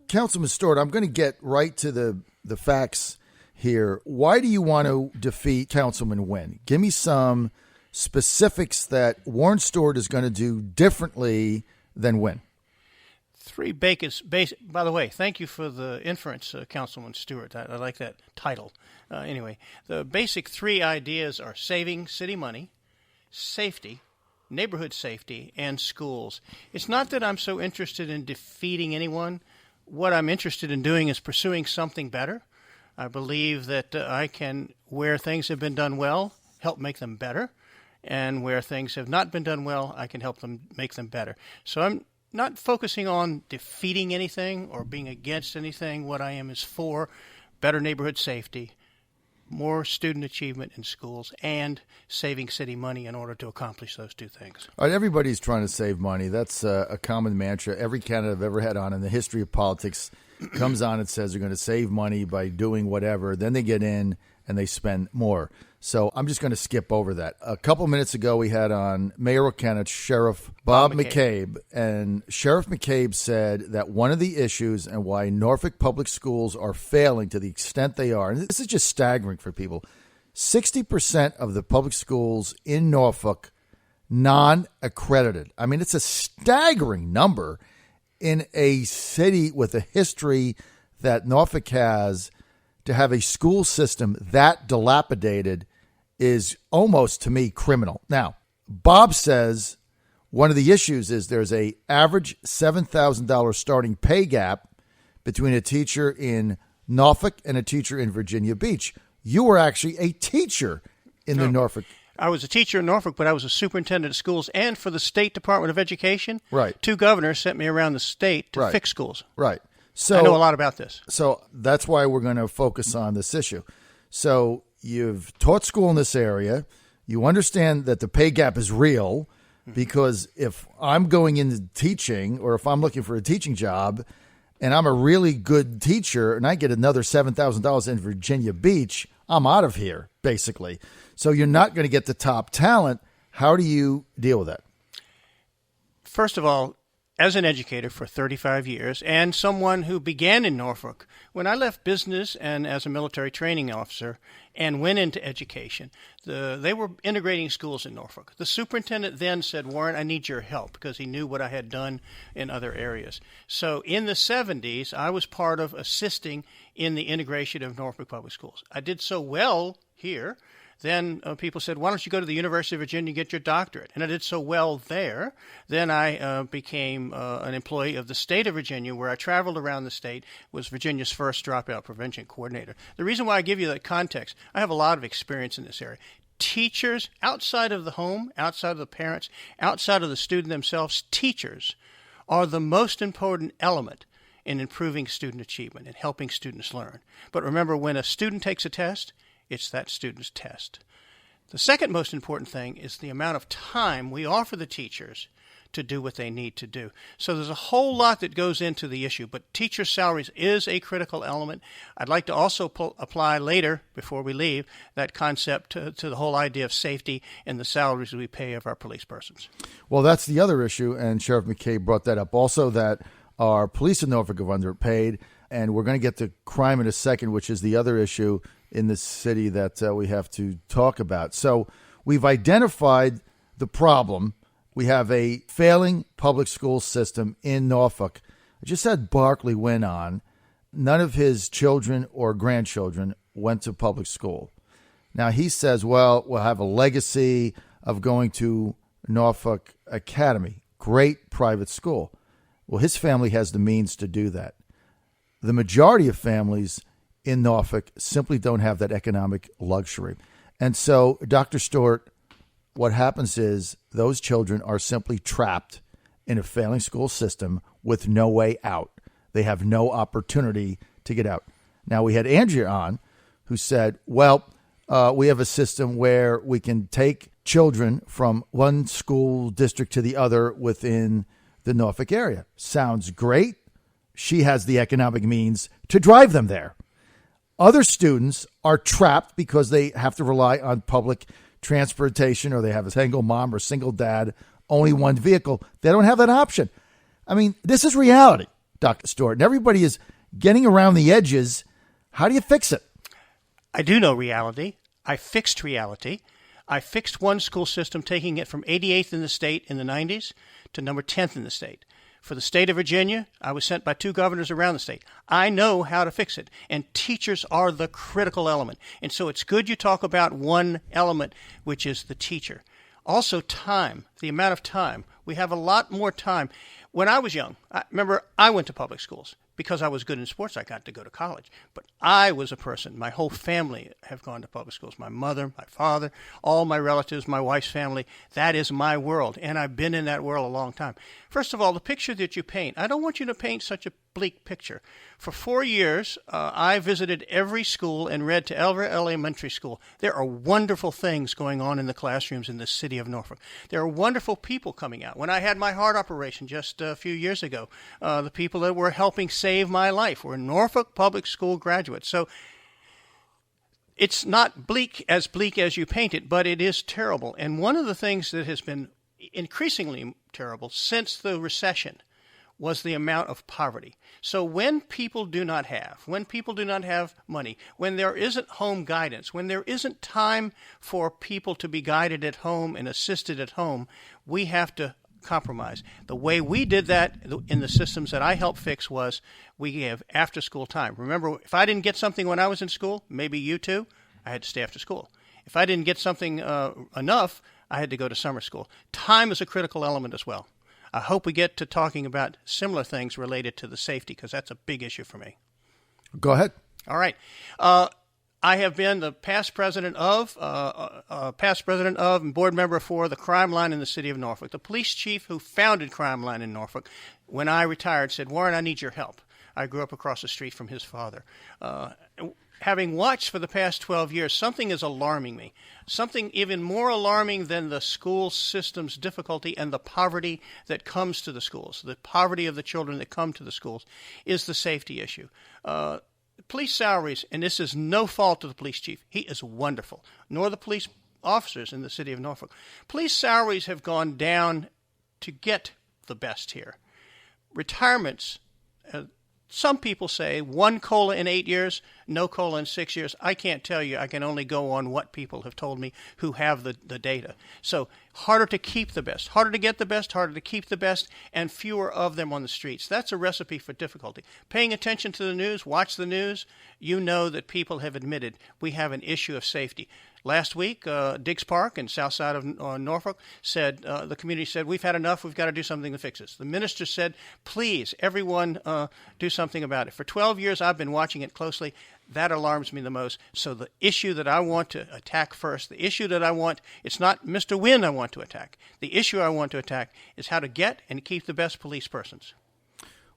Councilman Stewart, I'm going to get right to the facts here. Why do you want to defeat Councilman Wynn? Give me some specifics that Warren Stewart is going to do differently than Wynn. Three basic. By the way, thank you for the inference, Councilman Stewart. I like that title. Anyway, the basic three ideas are saving city money, safety, neighborhood safety, and schools. It's not that I'm so interested in defeating anyone. What I'm interested in doing is pursuing something better. I believe that I can, where things have been done well, help make them better. And where things have not been done well, I can help them make them better. So I'm not focusing on defeating anything or being against anything. What I am is for better neighborhood safety, more student achievement in schools, and saving city money in order to accomplish those two things. All right, everybody's trying to save money. That's a common mantra. Every candidate I've ever had on in the history of politics comes on and says they're going to save money by doing whatever. Then they get in and they spend more. So I'm just going to skip over that. A couple minutes ago, we had on mayoral candidate Sheriff Bob McCabe. And Sheriff McCabe said that one of the issues and why Norfolk public schools are failing to the extent they are, and this is just staggering for people, 60% of the public schools in Norfolk non-accredited. I mean, it's a staggering number in a city with a history that Norfolk has. To have a school system that dilapidated is almost, to me, criminal. Now, Bob says one of the issues is there's a average $7,000 starting pay gap between a teacher in Norfolk and a teacher in Virginia Beach. You were actually a teacher in the Norfolk. I was a teacher in Norfolk, but I was a superintendent of schools and for the State Department of Education. Right. 2 governors sent me around the state to fix schools. Right. So I know a lot about this. So that's why we're going to focus on this issue. So you've taught school in this area. You understand that the pay gap is real because if I'm going into teaching or if I'm looking for a teaching job and I'm a really good teacher and I get another $7,000 in Virginia Beach, I'm out of here, basically. So you're not going to get the top talent. How do you deal with that? First of all, as an educator for 35 years and someone who began in Norfolk, when I left business and as a military training officer and went into education, they were integrating schools in Norfolk. The superintendent then said, Warren, I need your help because he knew what I had done in other areas. So in the 70s, I was part of assisting in the integration of Norfolk Public Schools. I did so well here. Then people said, why don't you go to the University of Virginia and get your doctorate? And I did so well there. Then I became an employee of the state of Virginia, where I traveled around the state, was Virginia's first dropout prevention coordinator. The reason why I give you that context, I have a lot of experience in this area. Teachers, outside of the home, outside of the parents, outside of the student themselves, teachers are the most important element in improving student achievement and helping students learn. But remember, when a student takes a test, it's that student's test. The second most important thing is the amount of time we offer the teachers to do what they need to do. So there's a whole lot that goes into the issue, but teacher salaries is a critical element. I'd like to also apply later, before we leave, that concept to the whole idea of safety and the salaries we pay of our police persons. Well, that's the other issue, and Sheriff McCabe brought that up also, that our police in Norfolk are underpaid, and we're going to get to crime in a second, which is the other issue in this city that we have to talk about. So we've identified the problem. We have a failing public school system in Norfolk. I just had Barkley Wynn on. None of his children or grandchildren went to public school. Now he says, well, we'll have a legacy of going to Norfolk Academy, great private school. Well, his family has the means to do that. The majority of families in Norfolk simply don't have that economic luxury. And so, Dr. Stewart, what happens is those children are simply trapped in a failing school system with no way out. They have no opportunity to get out. Now, we had Andrea on who said, well, we have a system where we can take children from one school district to the other within the Norfolk area. Sounds great. She has the economic means to drive them there. Other students are trapped because they have to rely on public transportation, or they have a single mom or single dad, only one vehicle. They don't have that option. I mean, this is reality. Dr. Stewart, and everybody is getting around the edges. How do you fix it? I do know reality. I fixed reality. I fixed one school system, taking it from 88th in the state in the 90s to number 10th in the state. For the state of Virginia, I was sent by 2 governors around the state. I know how to fix it, and teachers are the critical element. And so it's good you talk about one element, which is the teacher. Also, time, the amount of time. We have a lot more time. When I was young, remember, I went to public schools. Because I was good in sports, I got to go to college. But I was a person, my whole family have gone to public schools. My mother, my father, all my relatives, my wife's family. That is my world, and I've been in that world a long time. First of all, the picture that you paint, I don't want you to paint such a bleak picture. For 4 years, I visited every school and read to every elementary school. There are wonderful things going on in the classrooms in the city of Norfolk. There are wonderful people coming out. When I had my heart operation just a few years ago, the people that were helping save my life were Norfolk public school graduates. So it's not bleak as you paint it, but it is terrible. And one of the things that has been increasingly terrible since the recession was the amount of poverty. So when people do not have money, when there isn't home guidance, when there isn't time for people to be guided at home and assisted at home, we have to compromise. The way we did that in the systems that I helped fix was we gave after-school time. Remember, if I didn't get something when I was in school, maybe you too, I had to stay after school. If I didn't get something enough, I had to go to summer school. Time is a critical element as well. I hope we get to talking about similar things related to the safety, because that's a big issue for me. Go ahead. All right. I have been the past president of and board member for the Crime Line in the city of Norfolk. The police chief who founded Crime Line in Norfolk, when I retired, said, "Warren, I need your help." I grew up across the street from his father. Having watched for the past 12 years, something is alarming me. Something even more alarming than the school system's difficulty and the poverty that comes to the schools, the poverty of the children that come to the schools, is the safety issue. Police salaries, and this is no fault of the police chief. He is wonderful, nor the police officers in the city of Norfolk. Police salaries have gone down to get the best here. Retirements, some people say 1 COLA in 8 years, no COLA in 6 years. I can't tell you. I can only go on what people have told me who have the data. So harder to keep the best, harder to get the best, harder to keep the best, and fewer of them on the streets. That's a recipe for difficulty. Paying attention to the news, watch the news, you know that people have admitted we have an issue of safety. Last week, Diggs Park in south side of Norfolk said, the community said, "We've had enough. We've got to do something to fix this." The minister said, "Please, everyone, do something about it." For 12 years, I've been watching it closely. That alarms me the most. So the issue that I want to attack first, the issue that I want, it's not Mr. Wynn I want to attack. The issue I want to attack is how to get and keep the best police persons.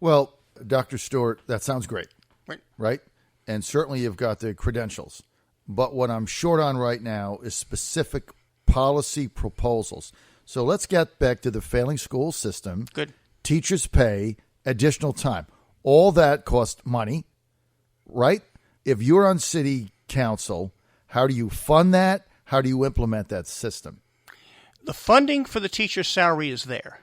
Well, Dr. Stewart, that sounds great. Right? And certainly you've got the credentials. But what I'm short on right now is specific policy proposals. So let's get back to the failing school system. Good. Teachers pay, additional time. All that costs money, right? If you're on city council, how do you fund that? How do you implement that system? The funding for the teacher's salary is there.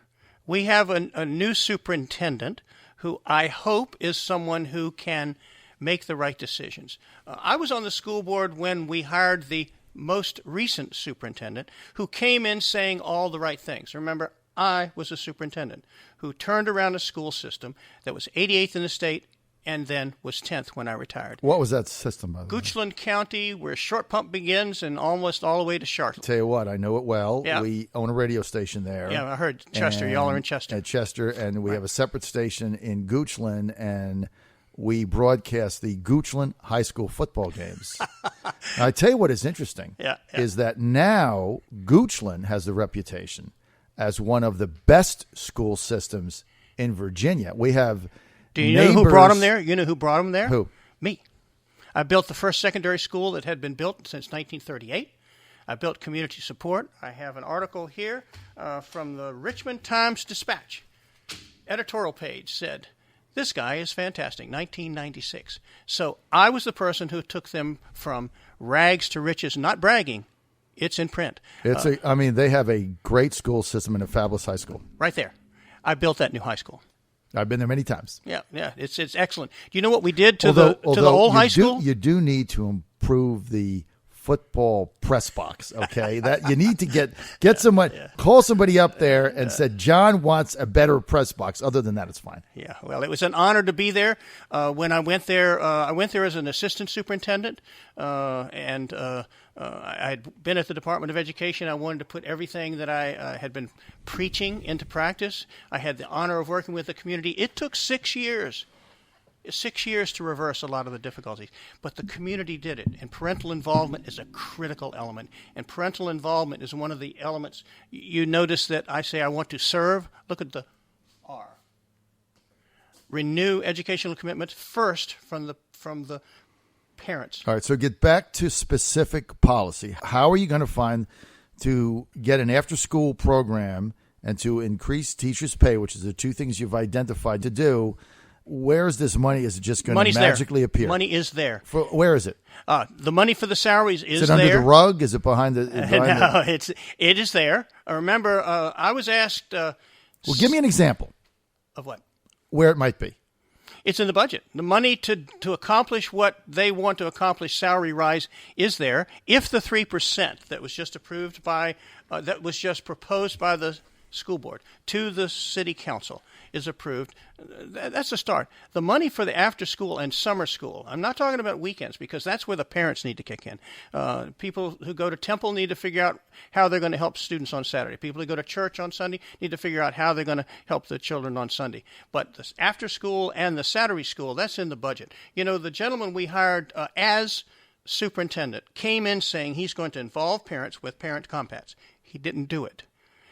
We have a new superintendent who I hope is someone who can make the right decisions. I was on the school board when we hired the most recent superintendent who came in saying all the right things. Remember, I was a superintendent who turned around a school system that was 88th in the state and then was 10th when I retired. What was that system, by the way? Goochland County, where Short Pump begins and almost all the way to Charlotte. Tell you what, I know it well. Yeah. We own a radio station there. Yeah, I heard Chester. Y'all are in Chester. At Chester, and we have a separate station in Goochland, and we broadcast the Goochland High School football games. I tell you what is interesting is that now Goochland has the reputation as one of the best school systems in Virginia. We have Do you know who brought them there? You know who brought them there? Who? Me. I built the first secondary school that had been built since 1938. I built community support. I have an article here from the Richmond Times-Dispatch. Editorial page said, "This guy is fantastic," 1996. So I was the person who took them from rags to riches, not bragging. It's in print. They have a great school system and a fabulous high school. Right there. I built that new high school. I've been there many times. Yeah, it's excellent. Do you know what we did to Although the old high school? You do need to improve the football press box, okay? That you need to get somebody, call somebody up there and said, John wants a better press box. Other than that, it's fine. Yeah, well, it was an honor to be there. When I went there as an assistant superintendent, and I had been at the Department of Education. I wanted to put everything that I had been preaching into practice. I had the honor of working with the community. It took 6 years. 6 years to reverse a lot of the difficulties. But the community did it, and parental involvement is a critical element. And parental involvement is one of the elements. You notice that I say I want to serve. Look at the R. Renew educational commitment first from the parents. All right, so get back to specific policy. How are you going to find to get an after-school program and to increase teachers' pay, which is the two things you've identified to do? Where is this money? Is it just going to magically appear? Money is there. Where is it? The money for the salaries is there. Is it under the rug? Is it behind the... No, it is there. Remember, I was asked... well, give me an example. Of what? Where it might be. It's in the budget. The money to accomplish what they want to accomplish, salary rise, is there. If the 3% that was just approved by... that was just proposed by the school board to the city council is approved, that's a start. The money for the after school and summer school, I'm not talking about weekends because that's where the parents need to kick in. People who go to temple need to figure out how they're going to help students on Saturday. People who go to church on Sunday need to figure out how they're going to help the children on Sunday. But the after school and the Saturday school, that's in the budget. You know, the gentleman we hired as superintendent came in saying he's going to involve parents with parent compacts. He didn't do it.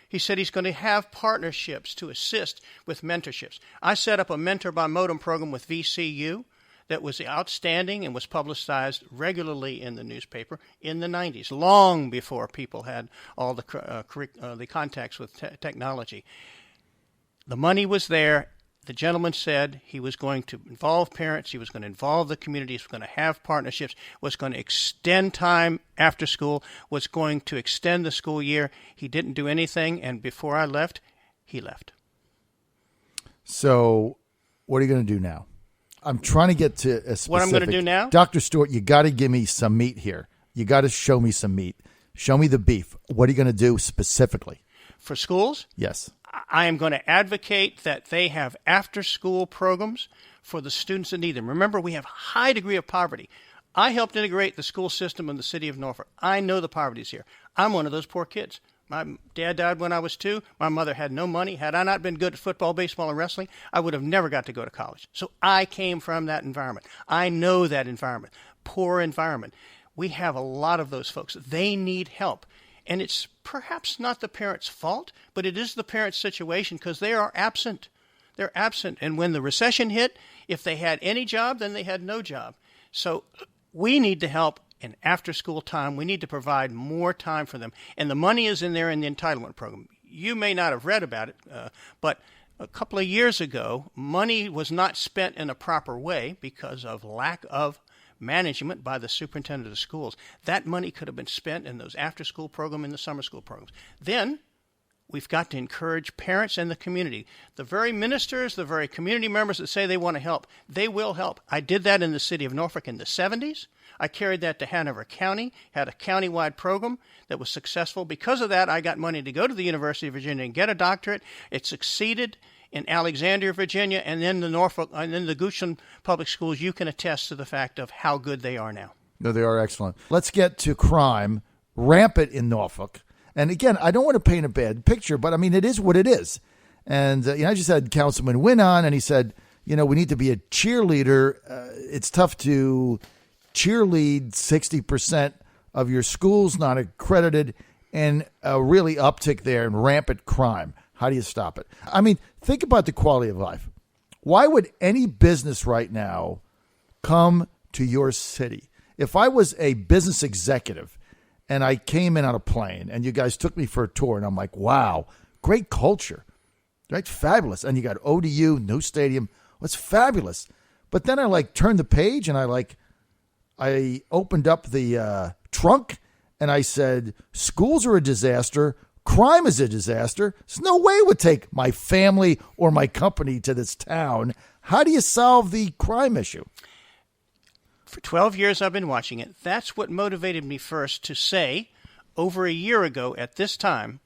He said he's going to have partnerships to assist with mentorships. I set up a mentor by modem program with VCU that was outstanding and was publicized regularly in the newspaper in the 90s, long before people had all the contacts with technology. The money was there. The gentleman said he was going to involve parents, he was going to involve the community, he was going to have partnerships, was going to extend time after school, was going to extend the school year. He didn't do anything, and before I left, he left. So what are you going to do now? I'm trying to get to a specific... What I'm going to do now? Dr. Stewart, you got to give me some meat here. You got to show me some meat. Show me the beef. What are you going to do specifically? For schools? Yes. I am going to advocate that they have after-school programs for the students that need them. Remember, we have a high degree of poverty. I helped integrate the school system in the city of Norfolk. I know the poverty is here. I'm one of those poor kids. My dad died when I was 2. My mother had no money. Had I not been good at football, baseball, and wrestling, I would have never got to go to college. So I came from that environment. I know that environment, poor environment. We have a lot of those folks. They need help. And it's perhaps not the parents' fault, but it is the parents' situation because they are absent. They're absent. And when the recession hit, if they had any job, then they had no job. So we need to help in after-school time. We need to provide more time for them. And the money is in there in the entitlement program. You may not have read about it, but a couple of years ago, money was not spent in a proper way because of lack of management by the superintendent of schools. That money could have been spent in those after-school program and the summer school programs. Then we've got to encourage parents and the community. The very ministers, the very community members that say they want to help, they will help. I did that in the city of Norfolk in the 70s. I carried that to Hanover County, had a county-wide program that was successful. Because of that, I got money to go to the University of Virginia and get a doctorate. It succeeded in Alexandria, Virginia, and then the Norfolk, and then the Goochland Public Schools. You can attest to the fact of how good they are now. No, they are excellent. Let's get to crime, rampant in Norfolk. And again, I don't want to paint a bad picture, but I mean, it is what it is. And I just had Councilman Wynn on, and he said, we need to be a cheerleader. It's tough to cheerlead 60% of your schools not accredited, and a really uptick there in rampant crime. How do you stop it? I mean, think about the quality of life. Why would any business right now come to your city? If I was a business executive and I came in on a plane and you guys took me for a tour and I'm like, wow, great culture, right? Fabulous. And you got ODU, new stadium. What's fabulous. But then I turned the page and I opened up the trunk and I said, schools are a disaster. Crime is a disaster. There's no way it would take my family or my company to this town. How do you solve the crime issue? For 12 years, I've been watching it. That's what motivated me first to say, over a year ago at this time,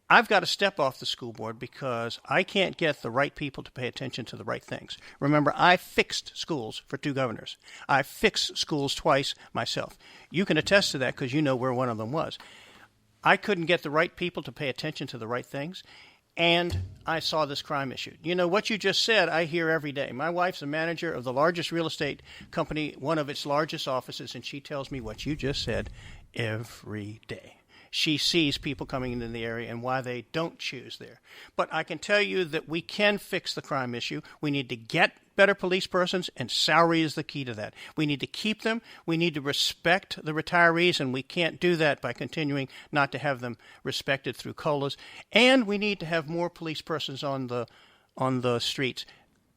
I've got to step off the school board because I can't get the right people to pay attention to the right things. Remember, I fixed schools for 2 governors. I fixed schools twice myself. You can attest to that because you know where one of them was. I couldn't get the right people to pay attention to the right things, and I saw this crime issue. You know, what you just said, I hear every day. My wife's a manager of the largest real estate company, one of its largest offices, and she tells me what you just said every day. She sees people coming into the area and why they don't choose there. But I can tell you that we can fix the crime issue. We need to get better police persons, and salary is the key to that. We need to keep them. We need to respect the retirees, and we can't do that by continuing not to have them respected through COLAs. And we need to have more police persons on the streets.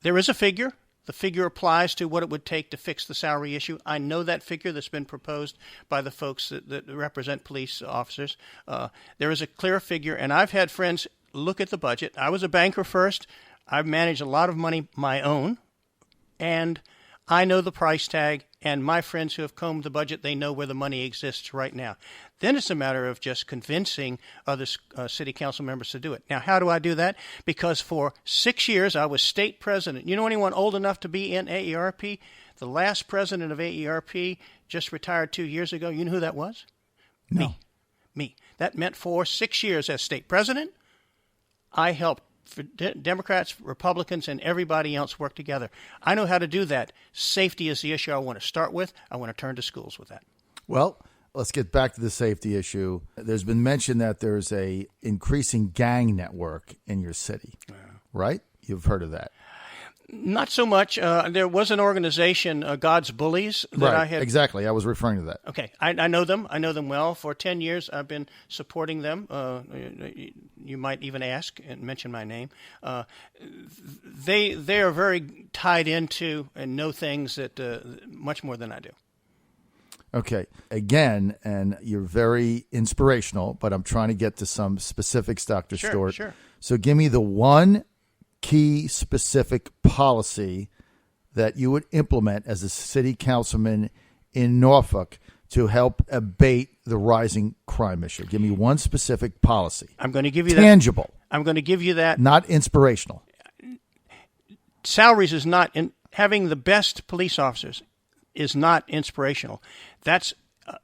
There is a figure. The figure applies to what it would take to fix the salary issue. I know that figure that's been proposed by the folks that represent police officers. There is a clear figure, and I've had friends look at the budget. I was a banker first. I've managed a lot of money my own, and I know the price tag, and my friends who have combed the budget, they know where the money exists right now. Then it's a matter of just convincing other city council members to do it. Now, how do I do that? Because for 6 years, I was state president. You know anyone old enough to be in AERP? The last president of AERP just retired 2 years ago. You know who that was? No. Me. That meant for 6 years as state president, I helped for Democrats, Republicans, and everybody else work together. I know how to do that. Safety is the issue I want to start with. I want to turn to schools with that. Well, let's get back to the safety issue. There's been mention that there's a increasing gang network in your city, right? You've heard of that. Not so much. There was an organization, God's Bullies, that right, I had. Exactly. I was referring to that. Okay. I know them. I know them well. For 10 years, I've been supporting them. You might even ask and mention my name. They are very tied into and know things that much more than I do. Okay. Again, and you're very inspirational, but I'm trying to get to some specifics, Dr. Stewart. Sure. So give me the one key specific policy that you would implement as a city councilman in Norfolk to help abate the rising crime issue. Give me one specific policy. I'm going to give you tangible. I'm going to give you that. Not inspirational. Salaries is not having the best police officers is not inspirational. That's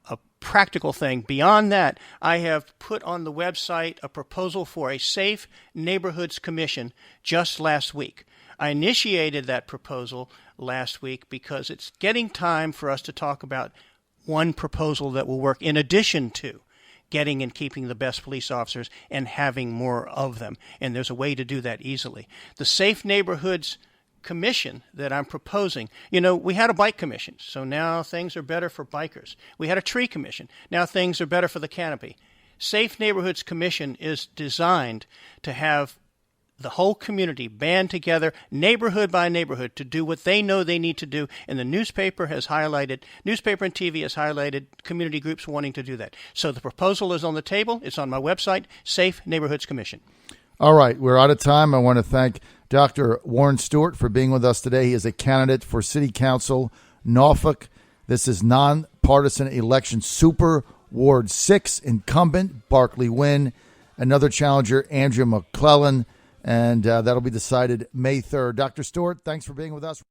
a practical thing. Beyond that, I have put on the website a proposal for a Safe Neighborhoods Commission just last week. I initiated that proposal last week because it's getting time for us to talk about one proposal that will work in addition to getting and keeping the best police officers and having more of them. And there's a way to do that easily. The Safe Neighborhoods Commission that I'm proposing, we had a bike commission, so now things are better for bikers. We had a tree commission, now things are better for the canopy. Safe Neighborhoods Commission is designed to have the whole community band together, neighborhood by neighborhood, to do what they know they need to do. And the newspaper and TV has highlighted community groups wanting to do that. So the proposal is on the table. It's on my website, Safe Neighborhoods Commission. All right, we're out of time. I want to thank Dr. Warren Stewart for being with us today. He is a candidate for City Council, Norfolk. This is nonpartisan election Super Ward 6 incumbent Barkley Wynn. Another challenger, Andrew McClellan. And that'll be decided May 3rd. Dr. Stewart, thanks for being with us.